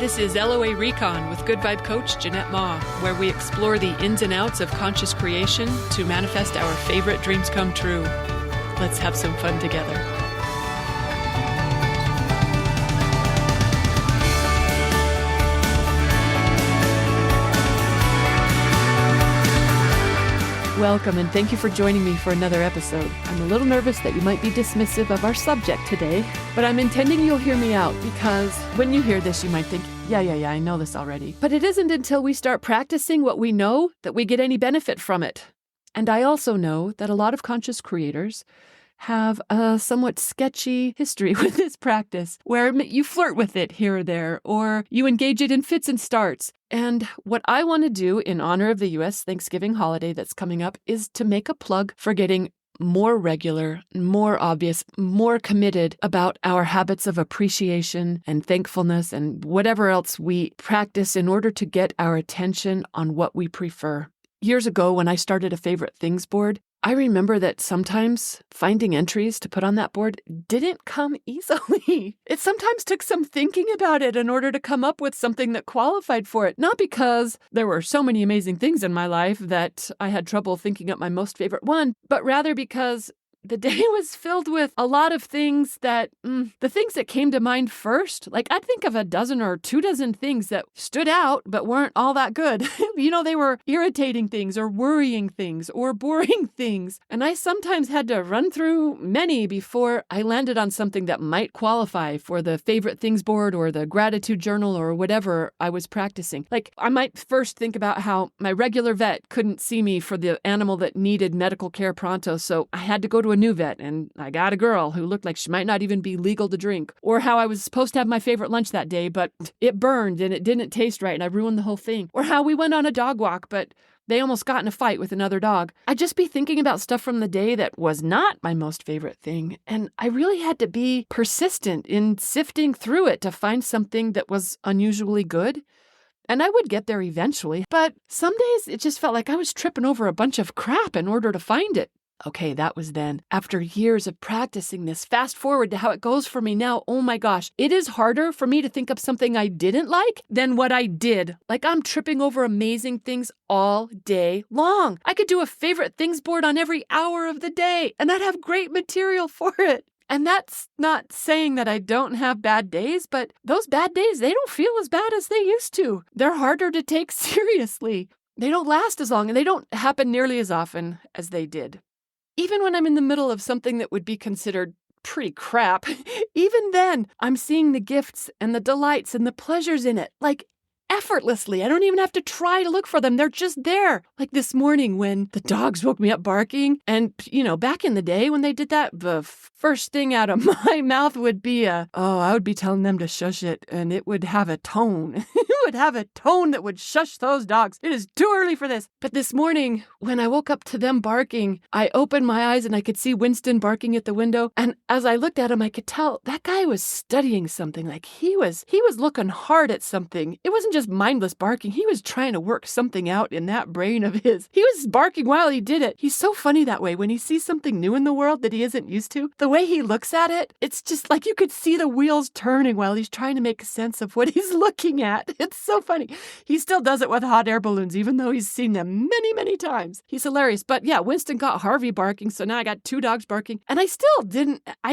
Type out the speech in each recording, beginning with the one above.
This is LOA Recon with Good Vibe Coach Jeanette Ma, where we explore the ins and outs of conscious creation to manifest our favorite dreams come true. Let's have some fun together. Welcome, and thank you for joining me for another episode. I'm a little nervous that you might be dismissive of our subject today, but I'm intending you'll hear me out because when you hear this, you might think, yeah, I know this already. But it isn't until we start practicing what we know that we get any benefit from it. And I also know that a lot of conscious creators have a somewhat sketchy history with this practice, where you flirt with it here or there, or you engage it in fits and starts. And what I want to do in honor of the U.S. Thanksgiving holiday that's coming up is to make a plug for getting more regular, more obvious, more committed about our habits of appreciation and thankfulness and whatever else we practice in order to get our attention on what we prefer. Years ago, when I started a favorite things board, I remember that sometimes finding entries to put on that board didn't come easily. It sometimes took some thinking about it in order to come up with something that qualified for it. Not because there were so many amazing things in my life that I had trouble thinking up my most favorite one, but rather because the day was filled with a lot of things that, the things that came to mind first, like I'd think of a dozen or 24 things that stood out but weren't all that good. They were irritating things or worrying things or boring things. And I sometimes had to run through many before I landed on something that might qualify for the favorite things board or the gratitude journal or whatever I was practicing. Like I might first think about how my regular vet couldn't see me for the animal that needed medical care pronto, so I had to go to a new vet, and I got a girl who looked like she might not even be legal to drink. Or how I was supposed to have my favorite lunch that day, but it burned and it didn't taste right and I ruined the whole thing. Or how we went on a dog walk, but they almost got in a fight with another dog. I'd just be thinking about stuff from the day that was not my most favorite thing, and I really had to be persistent in sifting through it to find something that was unusually good. And I would get there eventually, but some days it just felt like I was tripping over a bunch of crap in order to find it. Okay, that was then. After years of practicing this, fast forward to how it goes for me now, oh my gosh, it is harder for me to think of something I didn't like than what I did. Like I'm tripping over amazing things all day long. I could do a favorite things board on every hour of the day, and I'd have great material for it. And that's not saying that I don't have bad days, but those bad days, they don't feel as bad as they used to. They're harder to take seriously. They don't last as long, and they don't happen nearly as often as they did. Even when I'm in the middle of something that would be considered pretty crap, even then, I'm seeing the gifts and the delights and the pleasures in it, like effortlessly. I don't even have to try to look for them. They're just there. Like this morning when the dogs woke me up barking. And, back in the day when they did that, the first thing out of my mouth would be I would be telling them to shush it. And it would have a tone. It would have a tone that would shush those dogs. It is too early for this. But this morning when I woke up to them barking, I opened my eyes and I could see Winston barking at the window. And as I looked at him, I could tell that guy was studying something. Like he was looking hard at something. It wasn't just mindless barking. He was trying to work something out in that brain of his. He was barking while he did it. He's so funny that way. When he sees something new in the world that he isn't used to, the way he looks at it, it's just like you could see the wheels turning while he's trying to make sense of what he's looking at. It's so funny. He still does it with hot air balloons, even though he's seen them many, many times. He's hilarious. But yeah, Winston got Harvey barking, so now I got 2 dogs barking. And I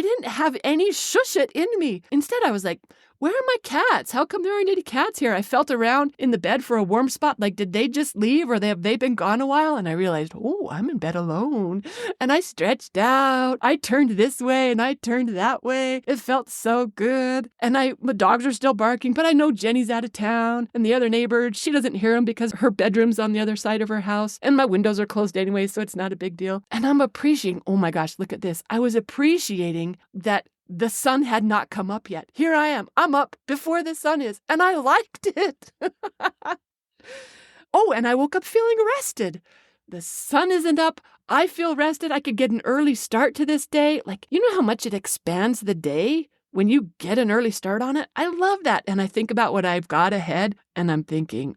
didn't have any shush it in me. Instead, I was like, where are my cats? How come there aren't any cats here? I felt around in the bed for a warm spot. Like, did they just leave or have they been gone a while? And I realized, I'm in bed alone. And I stretched out. I turned this way and I turned that way. It felt so good. And the dogs are still barking, but I know Jenny's out of town. And the other neighbor, she doesn't hear them because her bedroom's on the other side of her house. And my windows are closed anyway, so it's not a big deal. And I'm appreciating, oh my gosh, look at this. I was appreciating that the sun had not come up yet. Here I am. I'm up before the sun is, and I liked it. And I woke up feeling rested. The sun isn't up. I feel rested. I could get an early start to this day. Like, you know how much it expands the day when you get an early start on it, I love that. And I think about what I've got ahead and I'm thinking,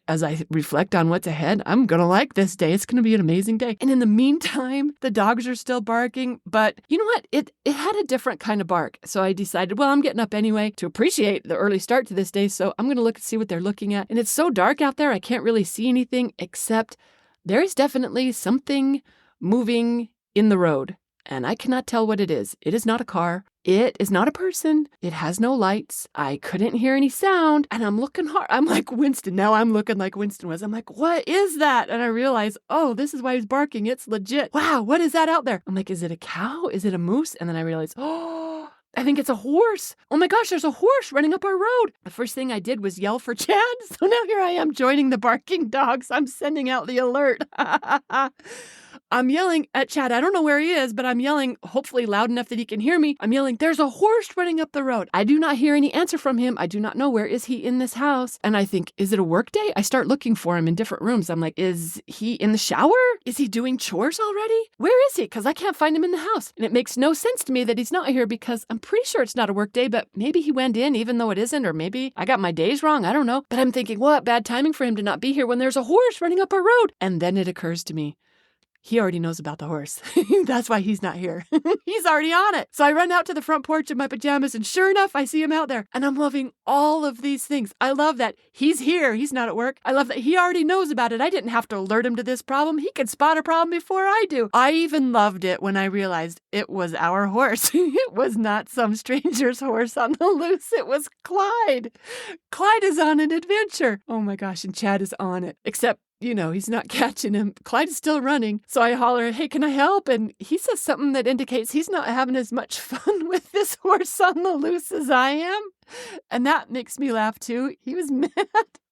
as I reflect on what's ahead, I'm going to like this day. It's going to be an amazing day. And in the meantime, the dogs are still barking. But you know what? It had a different kind of bark. So I decided, well, I'm getting up anyway to appreciate the early start to this day. So I'm going to look and see what they're looking at. And it's so dark out there, I can't really see anything except there is definitely something moving in the road. And I cannot tell what it is. It is not a car. It is not a person. It has no lights. I couldn't hear any sound. And I'm looking hard. I'm like Winston. Now I'm looking like Winston was. I'm like, what is that? And I realize, this is why he's barking. It's legit. Wow, what is that out there? I'm like, is it a cow? Is it a moose? And then I realized, I think it's a horse. Oh my gosh, there's a horse running up our road. The first thing I did was yell for Chad. So now here I am joining the barking dogs. I'm sending out the alert. I'm yelling at Chad. I don't know where he is, but I'm yelling, hopefully loud enough that he can hear me. I'm yelling, there's a horse running up the road. I do not hear any answer from him. I do not know, where is he in this house? And I think, is it a work day? I start looking for him in different rooms. I'm like, is he in the shower? Is he doing chores already? Where is he? Because I can't find him in the house. And it makes no sense to me that he's not here because I'm pretty sure it's not a work day, but maybe he went in even though it isn't, or maybe I got my days wrong. I don't know. But I'm thinking, what bad timing for him to not be here when there's a horse running up our road. And then it occurs to me, he already knows about the horse. That's why he's not here. He's already on it. So I run out to the front porch in my pajamas, and sure enough, I see him out there. And I'm loving all of these things. I love that he's here. He's not at work. I love that he already knows about it. I didn't have to alert him to this problem. He can spot a problem before I do. I even loved it when I realized it was our horse. It was not some stranger's horse on the loose. It was Clyde. Clyde is on an adventure. Oh my gosh, and Chad is on it. Except, he's not catching him. Clyde is still running. So I holler, hey, can I help? And he says something that indicates he's not having as much fun with this horse on the loose as I am. And that makes me laugh too. He was mad.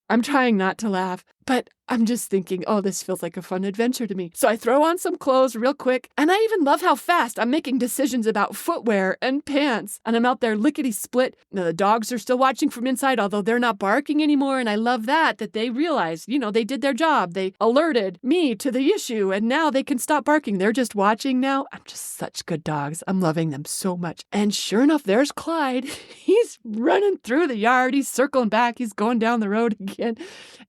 I'm trying not to laugh, but I'm just thinking, this feels like a fun adventure to me. So I throw on some clothes real quick, and I even love how fast I'm making decisions about footwear and pants. And I'm out there lickety-split. Now, the dogs are still watching from inside, although they're not barking anymore. And I love that they realized, they did their job. They alerted me to the issue, and now they can stop barking. They're just watching now. I'm just such good dogs. I'm loving them so much. And sure enough, there's Clyde. He's running through the yard. He's circling back. He's going down the road again.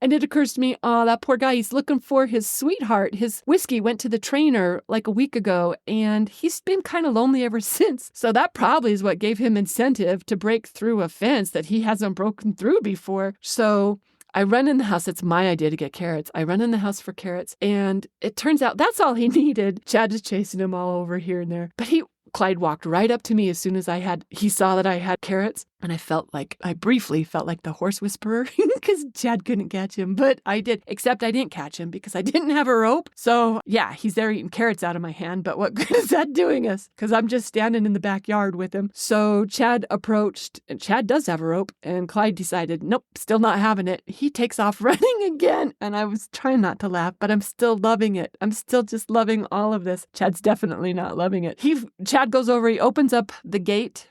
And it occurs to me, that poor guy, he's looking for his sweetheart. His whiskey went to the trainer like a week ago, and he's been kind of lonely ever since. So that probably is what gave him incentive to break through a fence that he hasn't broken through before. So I run in the house. It's my idea to get carrots. I run in the house for carrots, and it turns out that's all he needed. Chad is chasing him all over here and there. But Clyde walked right up to me as soon as he saw that I had carrots. And I briefly felt like the horse whisperer because Chad couldn't catch him, but I did, except I didn't catch him because I didn't have a rope. So yeah, he's there eating carrots out of my hand, but what good is that doing us? Because I'm just standing in the backyard with him. So Chad approached, and Chad does have a rope, and Clyde decided, nope, still not having it. He takes off running again. And I was trying not to laugh, but I'm still loving it. I'm still just loving all of this. Chad's definitely not loving it. Chad goes over, he opens up the gate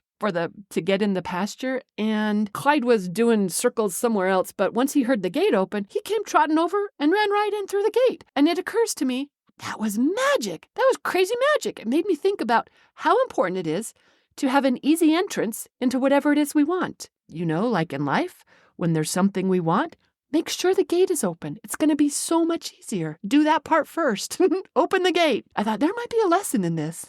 to get in the pasture, and Clyde was doing circles somewhere else, but once he heard the gate open, he came trotting over and ran right in through the gate. And it occurs to me, that was magic. That was crazy magic. It made me think about how important it is to have an easy entrance into whatever it is we want. Like in life, when there's something we want, make sure the gate is open. It's going to be so much easier. Do that part first. Open the gate. I thought there might be a lesson in this.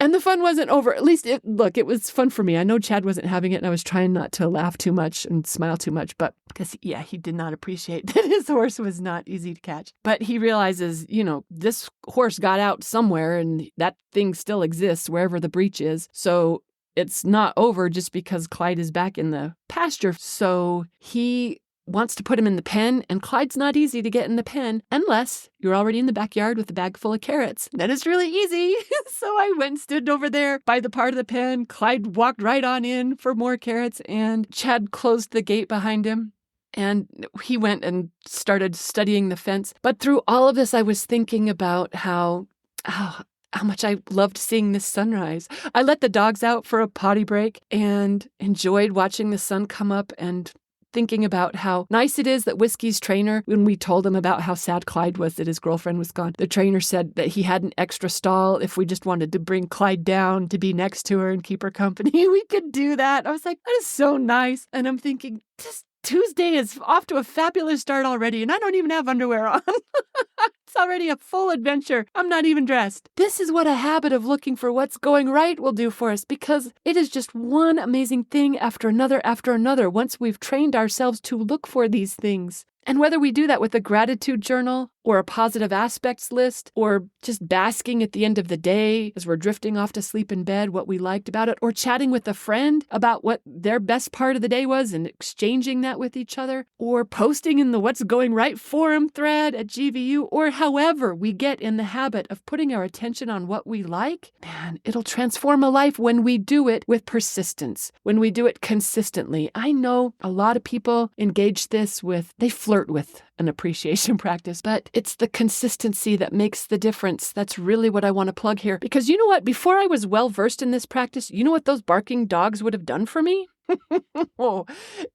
And the fun wasn't over. At least it was fun for me. I know Chad wasn't having it, and I was trying not to laugh too much and smile too much, but because, he did not appreciate that his horse was not easy to catch. But he realizes, this horse got out somewhere, and that thing still exists wherever the breach is. So it's not over just because Clyde is back in the pasture. So he wants to put him in the pen, and Clyde's not easy to get in the pen unless you're already in the backyard with a bag full of carrots. That is really easy. So I went and stood over there by the part of the pen. Clyde walked right on in for more carrots, and Chad closed the gate behind him. And he went and started studying the fence. But through all of this, I was thinking about how much I loved seeing this sunrise. I let the dogs out for a potty break and enjoyed watching the sun come up and thinking about how nice it is that Whiskey's trainer, when we told him about how sad Clyde was that his girlfriend was gone, the trainer said that he had an extra stall if we just wanted to bring Clyde down to be next to her and keep her company. We could do that. I was like, that is so nice. And I'm thinking, this Tuesday is off to a fabulous start already, and I don't even have underwear on. It's already a full adventure. I'm not even dressed. This is what a habit of looking for what's going right will do for us, because it is just one amazing thing after another once we've trained ourselves to look for these things. And whether we do that with a gratitude journal or a positive aspects list or just basking at the end of the day as we're drifting off to sleep in bed what we liked about it, or chatting with a friend about what their best part of the day was and exchanging that with each other, or posting in the What's Going Right forum thread at GVU, or however we get in the habit of putting our attention on what we like, man, it'll transform a life when we do it with persistence, when we do it consistently. I know a lot of people engage this with, they flirt with an appreciation practice, but it's the consistency that makes the difference. That's really what I want to plug here. Because you know what? Before I was well versed in this practice, you know what those barking dogs would have done for me? Oh,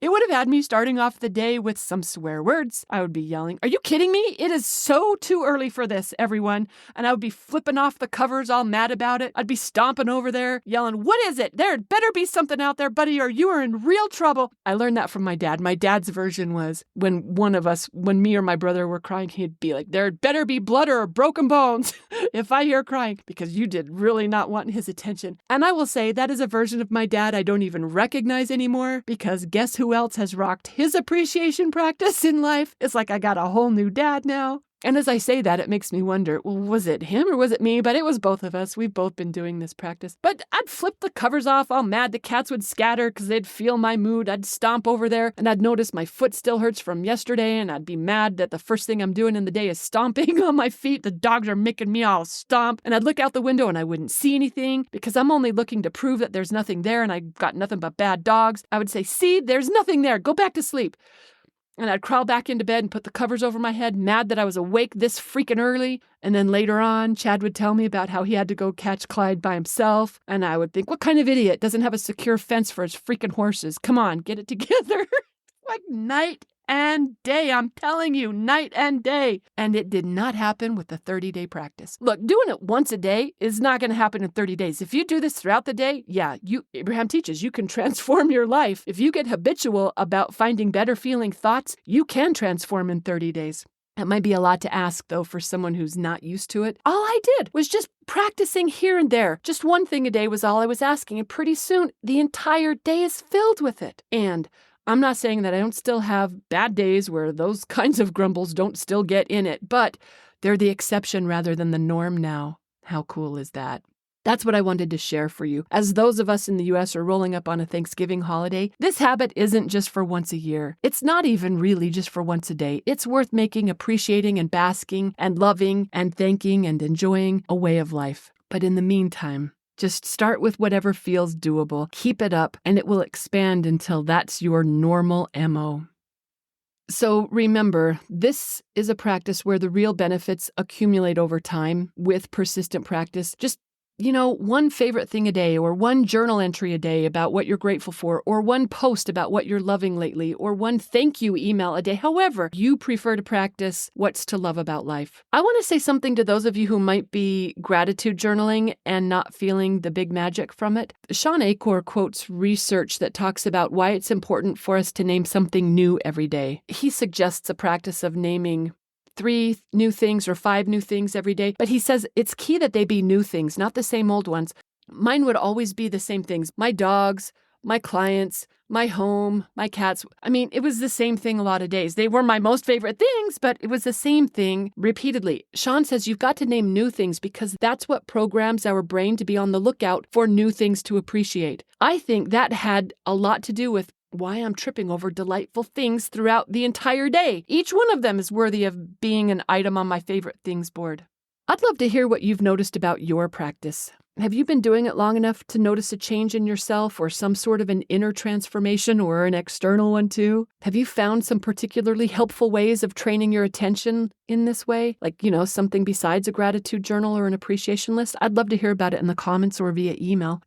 it would have had me starting off the day with some swear words. I would be yelling, "Are you kidding me? It is so too early for this, everyone." And I would be flipping off the covers all mad about it. I'd be stomping over there, yelling, "What is it? There better be something out there, buddy, or you are in real trouble." I learned that from my dad. My dad's version was when me or my brother were crying, he'd be like, "There better be blood or broken bones if I hear crying," because you did really not want his attention. And I will say that is a version of my dad I don't even recognize anymore, because guess who else has rocked his appreciation practice in life? It's like I got a whole new dad now. And as I say that, it makes me wonder, well, was it him or was it me? But it was both of us. We've both been doing this practice. But I'd flip the covers off all mad. The cats would scatter because they'd feel my mood. I'd stomp over there and I'd notice my foot still hurts from yesterday, and I'd be mad that the first thing I'm doing in the day is stomping on my feet. The dogs are making me all stomp. And I'd look out the window and I wouldn't see anything because I'm only looking to prove that there's nothing there and I've got nothing but bad dogs. I would say, "See, there's nothing there. Go back to sleep." And I'd crawl back into bed and put the covers over my head, mad that I was awake this freaking early. And then later on, Chad would tell me about how he had to go catch Clyde by himself. And I would think, what kind of idiot doesn't have a secure fence for his freaking horses? Come on, get it together. Like night and day. I'm telling you, night and day. And it did not happen with the 30-day practice. Look, doing it once a day is not going to happen in 30 days. If you do this throughout the day, Abraham teaches you can transform your life. If you get habitual about finding better feeling thoughts, you can transform in 30 days. That might be a lot to ask, though, for someone who's not used to it. All I did was just practicing here and there. Just one thing a day was all I was asking, and pretty soon the entire day is filled with it. And I'm not saying that I don't still have bad days where those kinds of grumbles don't still get in it, but they're the exception rather than the norm now. How cool is that? That's what I wanted to share for you. As those of us in the U.S. are rolling up on a Thanksgiving holiday, this habit isn't just for once a year. It's not even really just for once a day. It's worth making, appreciating, and basking, and loving, and thanking, and enjoying a way of life. But in the meantime, just start with whatever feels doable. Keep it up, and it will expand until that's your normal MO. So remember, this is a practice where the real benefits accumulate over time with persistent practice. Just one favorite thing a day, or one journal entry a day about what you're grateful for, or one post about what you're loving lately, or one thank you email a day. However you prefer to practice what's to love about life. I want to say something to those of you who might be gratitude journaling and not feeling the big magic from it. Sean Achor quotes research that talks about why it's important for us to name something new every day. He suggests a practice of naming 3 new things or 5 new things every day. But he says it's key that they be new things, not the same old ones. Mine would always be the same things. My dogs, my clients, my home, my cats. I mean, it was the same thing a lot of days. They were my most favorite things, but it was the same thing repeatedly. Sean says you've got to name new things because that's what programs our brain to be on the lookout for new things to appreciate. I think that had a lot to do with why I'm tripping over delightful things throughout the entire day. Each one of them is worthy of being an item on my favorite things board. I'd love to hear what you've noticed about your practice. Have you been doing it long enough to notice a change in yourself or some sort of an inner transformation or an external one too? Have you found some particularly helpful ways of training your attention in this way? Like, something besides a gratitude journal or an appreciation list? I'd love to hear about it in the comments or via email.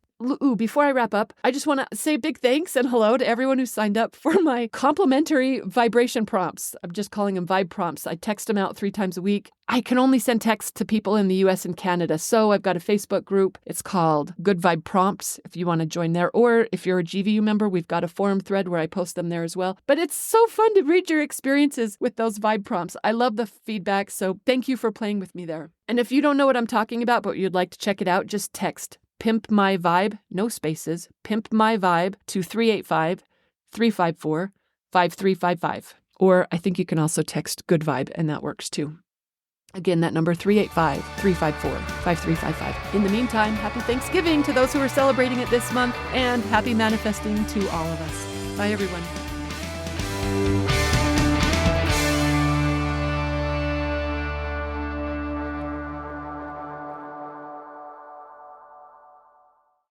Before I wrap up, I just want to say big thanks and hello to everyone who signed up for my complimentary vibration prompts. I'm just calling them vibe prompts. I text them out 3 times a week. I can only send texts to people in the US and Canada, so I've got a Facebook group. It's called Good Vibe Prompts if you want to join there. Or if you're a GVU member, we've got a forum thread where I post them there as well. But it's so fun to read your experiences with those vibe prompts. I love the feedback, so thank you for playing with me there. And if you don't know what I'm talking about, but you'd like to check it out, just text Pimp My Vibe, no spaces, Pimp My Vibe to 385-354-5355. Or I think you can also text Good Vibe, and that works too. Again, that number 385-354-5355. In the meantime, happy Thanksgiving to those who are celebrating it this month, and happy manifesting to all of us. Bye, everyone.